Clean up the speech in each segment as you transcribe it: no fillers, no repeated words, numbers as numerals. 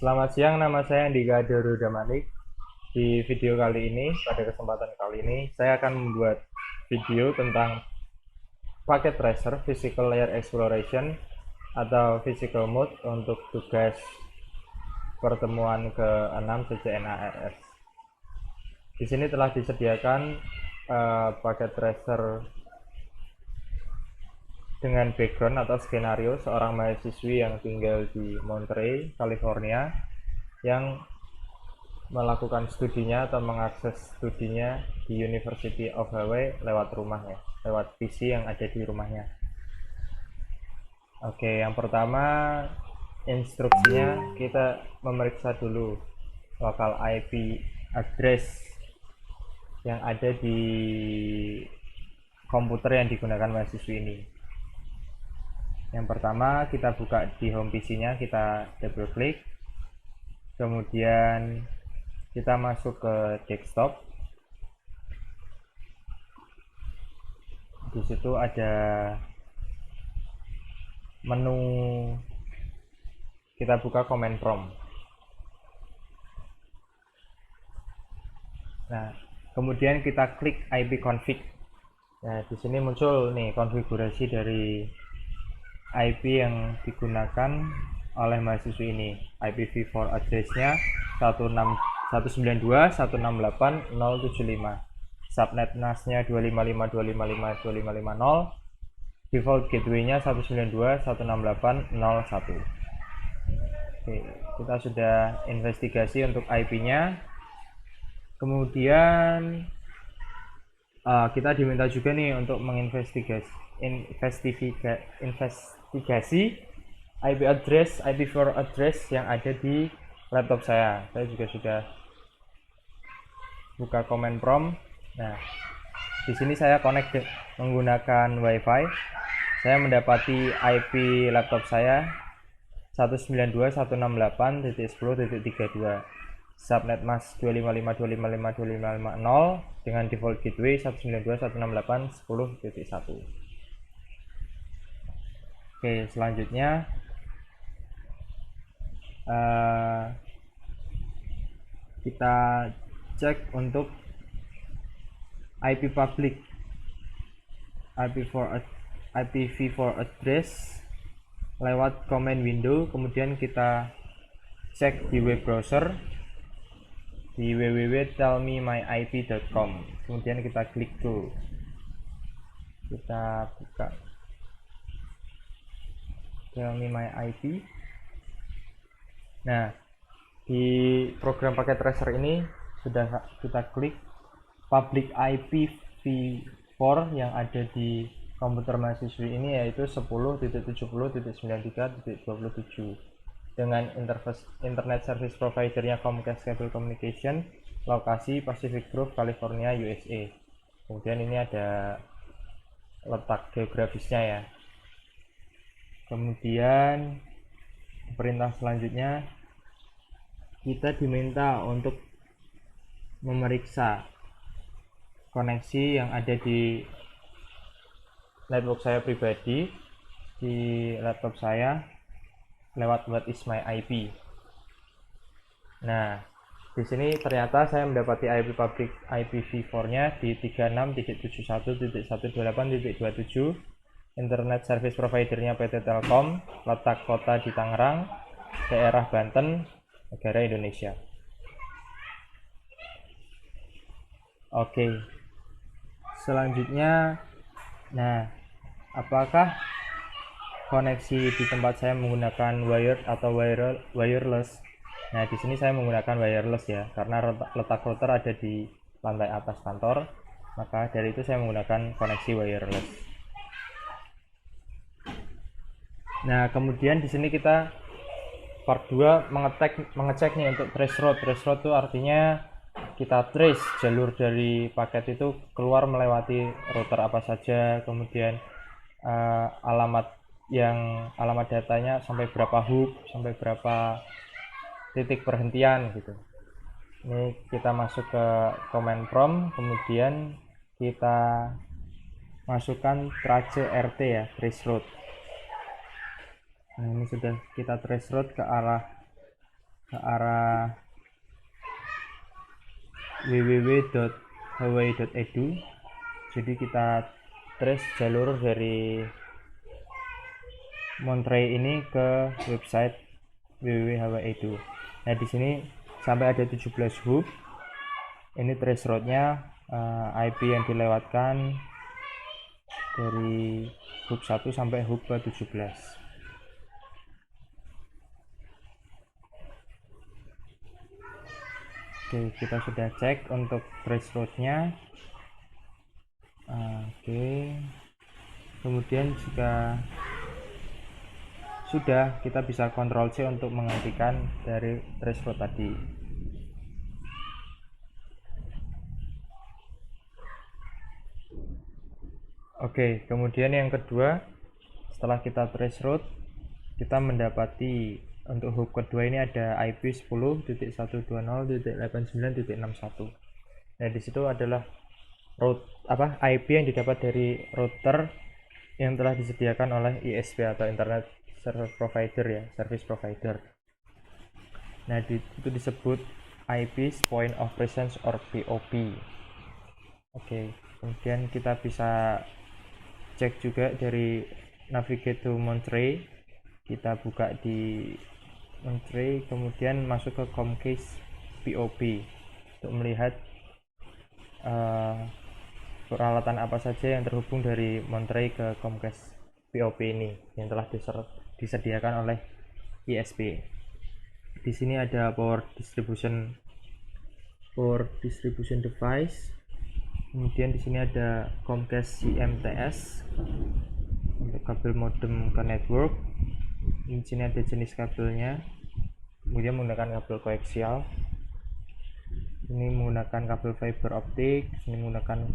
Selamat siang, nama saya Andika Darudamalik. Di video kali ini, pada kesempatan kali ini, saya akan membuat video tentang paket tracer Physical Layer Exploration atau Physical Mode untuk tugas pertemuan ke-6 CCNA-RS. Di sini telah disediakan paket tracer dengan background atau skenario seorang mahasiswi yang tinggal di Monterey, California, yang melakukan studinya atau mengakses studinya di University of Hawaii lewat rumahnya, lewat PC yang ada di rumahnya. Oke, yang pertama instruksinya kita memeriksa dulu local IP address yang ada di komputer yang digunakan mahasiswi ini. Yang pertama kita buka di home PC-nya, kita double klik, kemudian kita masuk ke desktop. Di situ ada menu, kita buka command prompt. Nah, kemudian kita klik ipconfig. Nah, di sini muncul nih konfigurasi dari IP yang digunakan oleh mahasiswa ini. IPv4 address-nya 192.168.075. Subnet NAS-nya 255.255.255.0. Default gateway-nya 192.168.0.1. Oke, kita sudah investigasi untuk IP-nya. Kemudian kita diminta juga nih untuk investigasi IP address, IPv4 address yang ada di laptop saya. Saya juga sudah buka command prompt. Nah, di sini saya connect menggunakan WiFi. Saya mendapati IP laptop saya 192.168.10.32. Subnet mask 255.255.255.0 dengan default gateway 192.168.10.1. Oke, selanjutnya kita cek untuk IP public, IPv4 address lewat command window. Kemudian kita cek di web browser di www.tellmemyip.com. kemudian kita klik go, kita buka Tell Me My IP. Nah, di program paket tracer ini sudah kita klik public IPv4 yang ada di komputer mahasiswi ini, yaitu 10.70.93.27 dengan internet service providernya Comcast Cable Communication, lokasi Pacific Grove, California, USA. Kemudian ini ada letak geografisnya ya. Kemudian perintah selanjutnya kita diminta untuk memeriksa koneksi yang ada di network saya pribadi, di laptop saya lewat what is my IP. Nah, di sini ternyata saya mendapati IP public IPv4-nya di 36.71.128.27. Internet service providernya PT Telkom, letak kota di Tangerang, daerah Banten, negara Indonesia. Oke. Selanjutnya, nah, apakah koneksi di tempat saya menggunakan wired atau wireless? Nah, di sini saya menggunakan wireless ya, karena letak router ada di lantai atas kantor, maka dari itu saya menggunakan koneksi wireless. Nah, kemudian di sini kita part 2 mengecek nih untuk trace route. Trace route itu artinya kita trace jalur dari paket itu keluar melewati router apa saja, kemudian alamat datanya sampai berapa hub, sampai berapa titik perhentian gitu. Ini kita masuk ke command prompt, kemudian kita masukkan trace RT ya, trace route. Nah, ini sudah kita trace route ke arah ke arah www.hawaii.edu. Jadi kita trace jalur dari Monterey ini ke website www.hawaii.edu. Nah, di sini sampai ada 17 hub. Ini trace route-nya, IP yang dilewatkan dari hub 1 sampai hub ke 17. Oke, kita sudah cek untuk trace route-nya. Oke. Kemudian jika sudah, kita bisa Ctrl C untuk menghentikan dari trace route tadi. Oke, kemudian yang kedua, setelah kita trace route, kita mendapati untuk hub kedua ini ada IP 10.120.89.61. Nah, di situ adalah route IP yang didapat dari router yang telah disediakan oleh ISP atau Internet Service Provider ya, Service Provider. Nah, itu disebut IP Point of Presence or POP. Oke, kemudian kita bisa cek juga dari Navigate to Monterey. Kita buka di Monterey, kemudian masuk ke Comcast POP untuk melihat peralatan apa saja yang terhubung dari Monterey ke Comcast POP ini yang telah disediakan oleh ISP. Di sini ada power distribution device. Kemudian di sini ada Comcast CMTS untuk kabel modem ke network. Di sini ada jenis kabelnya. Kemudian menggunakan kabel koaksial. Ini menggunakan kabel fiber optik. Ini menggunakan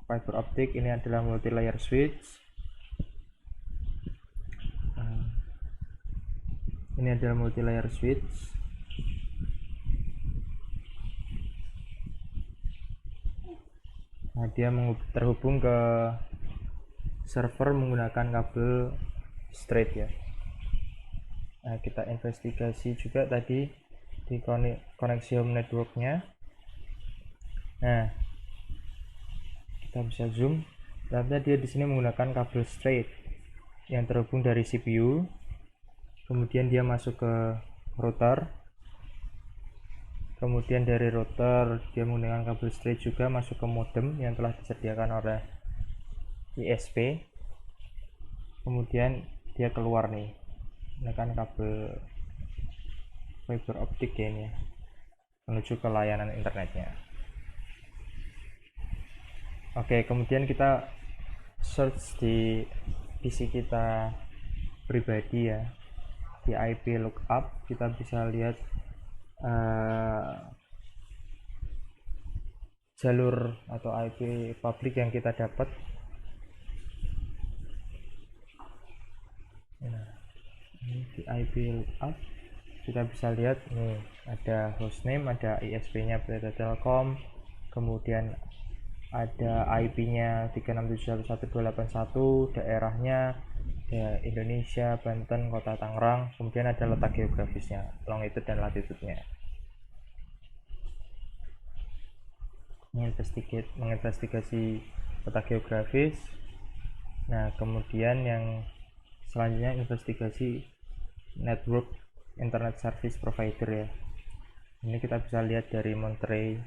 fiber optik. Ini adalah multi layer switch. Ini adalah multi layer switch. Nah, dia terhubung ke server menggunakan kabel straight ya. Nah, kita investigasi juga tadi di koneksi home networknya. Nah, kita bisa zoom. Ternyata dia di sini menggunakan kabel straight yang terhubung dari CPU. Kemudian dia masuk ke router. Kemudian dari router dia menggunakan kabel straight juga masuk ke modem yang telah disediakan oleh ISP. Kemudian dia keluar nih menggunakan kabel fiber optik ya ini ya, menuju ke layanan internetnya. Oke, kemudian kita search di PC kita pribadi ya, di IP lookup kita bisa lihat jalur atau IP publik yang kita dapat. Nah, ini di IP lookup kita bisa lihat nih ada hostname, ada ISP nya Pelita Telkom, kemudian ada IP nya 367.1.1.281, daerahnya ya Indonesia, Banten, Kota Tangerang, kemudian ada letak geografisnya, longitude dan latitude-nya. Menginvestigasi letak geografis. Nah, kemudian yang selanjutnya investigasi network internet service provider ya. Ini kita bisa lihat dari Monterey.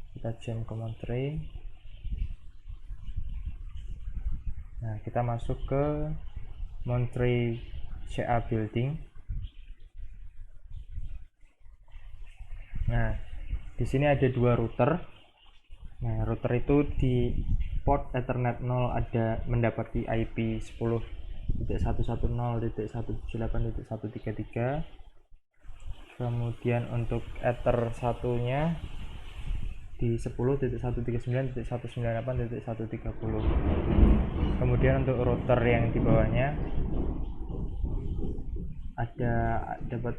Kita jump ke Monterey. Nah, kita masuk ke Monterey CA Building. Nah, di sini ada dua router. Nah, router itu di port Ethernet 0 ada mendapati IP 10.110.178.133. Kemudian untuk Ether satunya di 10.139.198.130. Kemudian untuk router yang di bawahnya ada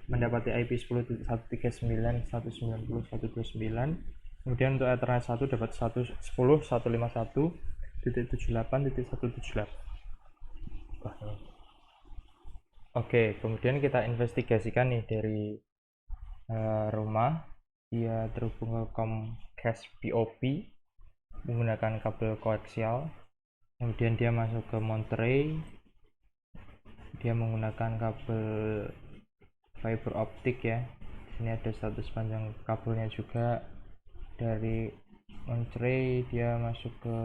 mendapati IP 10.139.190.129. Kemudian untuk Ethernet 1 dapat 10.151.78.178. Oke, kemudian kita investigasikan nih dari rumah. Dia terhubung ke Comcast POP menggunakan kabel koaksial. Kemudian dia masuk ke Monterey, dia menggunakan kabel fiber optik ya. Di sini ada status panjang kabelnya juga. Dari Monterey dia masuk ke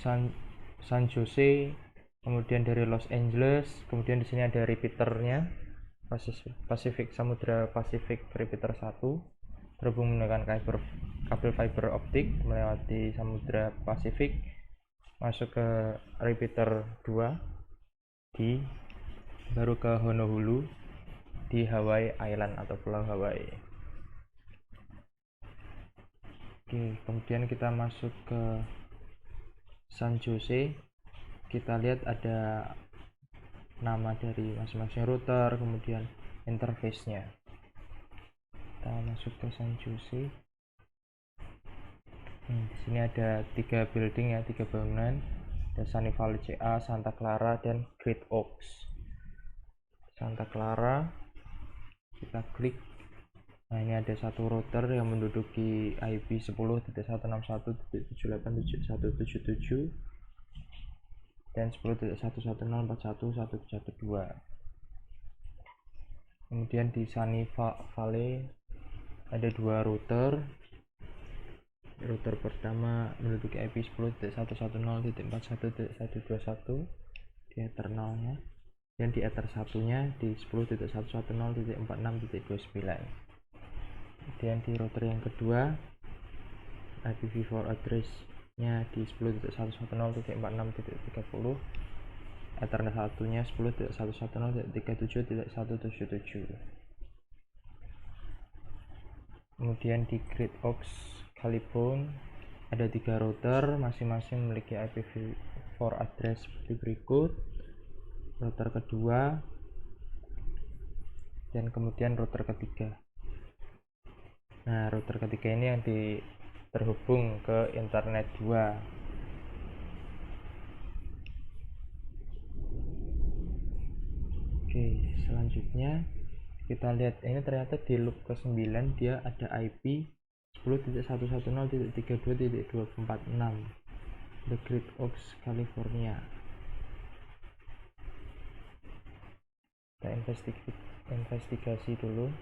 San Jose, kemudian dari Los Angeles, kemudian di sini ada repeaternya, Pacific Samudra Pasifik repeater 1 terhubung menggunakan kabel fiber optik melewati Samudra Pasifik masuk ke repeater 2 baru ke Honolulu di Hawaii Island atau Pulau Hawaii. Oke, kemudian kita masuk ke San Jose. Kita lihat ada nama dari masing-masing router, kemudian interface-nya. Kita masuk ke San Jose. Di sini ada 3 building ya, 3 bangunan. Ada Sunny Valley CA, Santa Clara, dan Great Oaks. Santa Clara, kita klik. Nah, ini ada satu router yang menduduki IP 10.161.78.7177 dan 10.110.41.112. Kemudian di Sunny Valley ada 2 router. Router pertama menduduki IP 10.110.41.121 di eternalnya, dan di ether satunya di 10.110.46.29. Kemudian di router yang kedua IPv4 address-nya di 10.110.46.30, Ethernet satunya 10.110.37.177. Kemudian di Great Oaks, California ada 3 router, masing-masing memiliki IPv4 address seperti berikut. Router kedua dan kemudian router ketiga. Nah, router ketiga ini yang terhubung ke internet 2. Oke, selanjutnya kita lihat ini ternyata di loop ke-9 dia ada IP 10.110.32.246 The Great Oaks, California. Kita investigasi dulu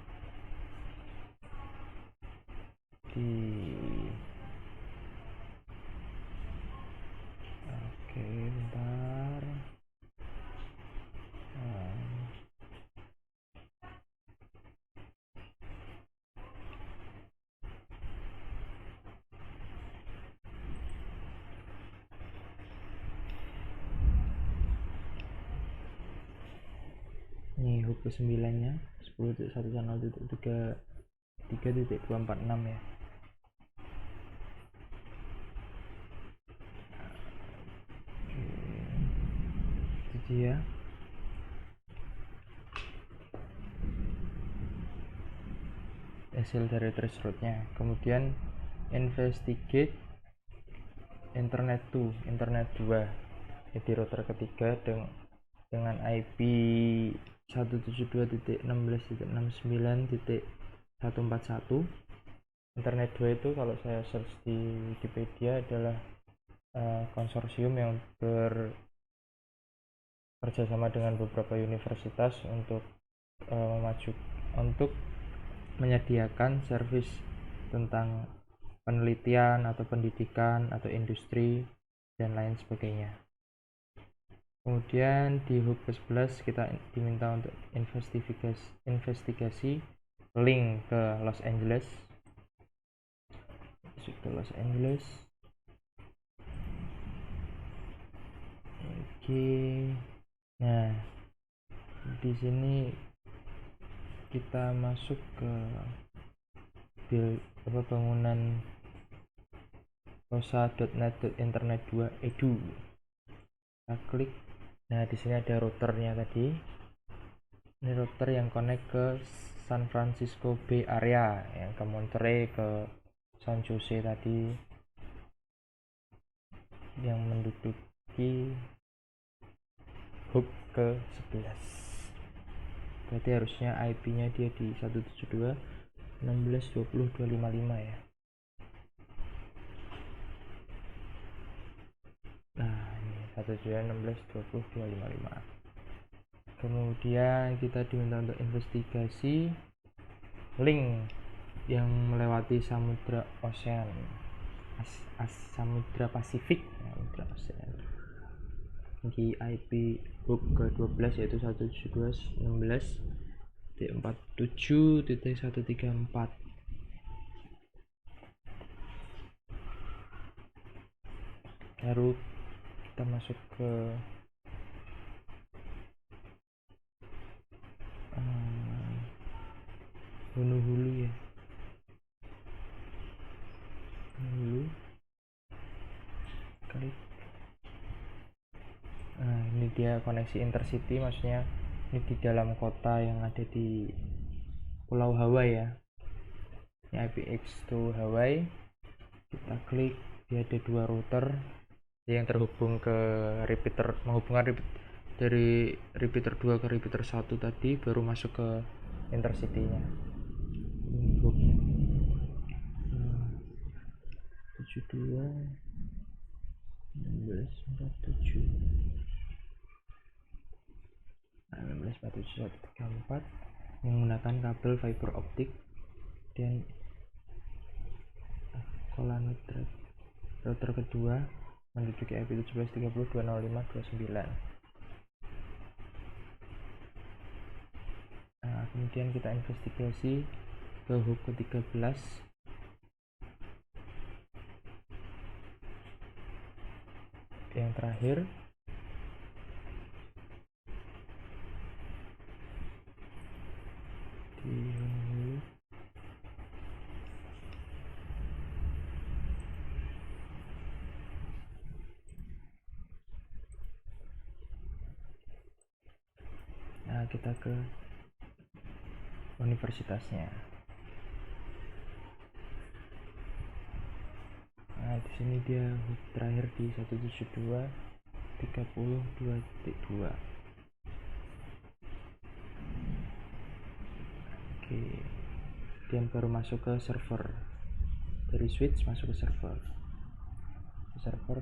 oke, bentar. Ini hub ke-9 nya 10.110.3.246 ya. Itu dia. Hasil dari traceroute-nya. Kemudian investigate internet 2 jadi router ketiga dengan IP 172.16.69.141. internet 2 itu kalau saya search di Wikipedia adalah konsorsium yang bekerjasama dengan beberapa universitas untuk menyediakan servis tentang penelitian atau pendidikan atau industri dan lain sebagainya. Kemudian di hub ke-11 kita diminta untuk investigasi link ke Los Angeles. Masuk ke Los Angeles. Oke. Nah, di sini kita masuk ke bangunan rosa.net.internet2edu. Kita klik. Nah, di sini ada routernya tadi. Ini router yang connect ke San Francisco Bay Area, yang ke Monterey, ke San Jose tadi, yang menduduki hub ke-11. Berarti harusnya IP-nya dia di 172.16.20.255 ya. Nah, ini 172.16.20.255. Kemudian kita diminta untuk investigasi link yang melewati samudra ocean, samudra Pasifik, samudra ocean. Di IP hub ke-12 yaitu 172.16.47.134. Baru kita masuk ke hulu ya, hulu kali. Nah, ini dia koneksi intercity, maksudnya ini di dalam kota yang ada di Pulau Hawaii ya. Ini IPX to Hawaii. Kita klik, dia ada dua router yang terhubung ke repeater, menghubungkan dari repeater 2 ke repeater 1 tadi, baru masuk ke intercity-nya. Ini hub 72.16.47.134 menggunakan kabel fiber optik dan Colano router kedua menduduki IP 17.30.205.29. Nah, kemudian kita investigasi ke hub ke-13 yang terakhir. Nah, kita ke universitasnya. Nah, di sini dia hub terakhir di 172.30.2.2. Oke, kemudian baru masuk ke server, dari switch masuk ke server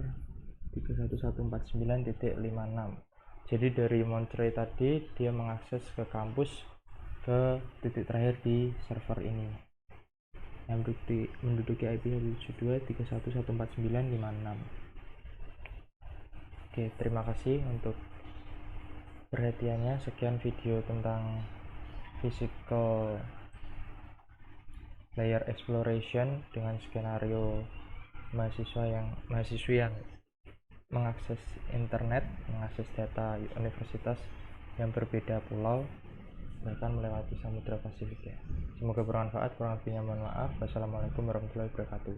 31149.56. jadi dari Monterey tadi dia mengakses ke kampus, ke titik terakhir di server ini yang menduduki IP 172.31149.56. Oke, terima kasih untuk perhatiannya. Sekian video tentang physical layer exploration dengan skenario mahasiswi yang mengakses internet, mengakses data universitas yang berbeda pulau, bahkan melewati samudra Pasifik ya. Semoga bermanfaat, kurang lebihnya mohon maaf. Wassalamualaikum warahmatullahi wabarakatuh.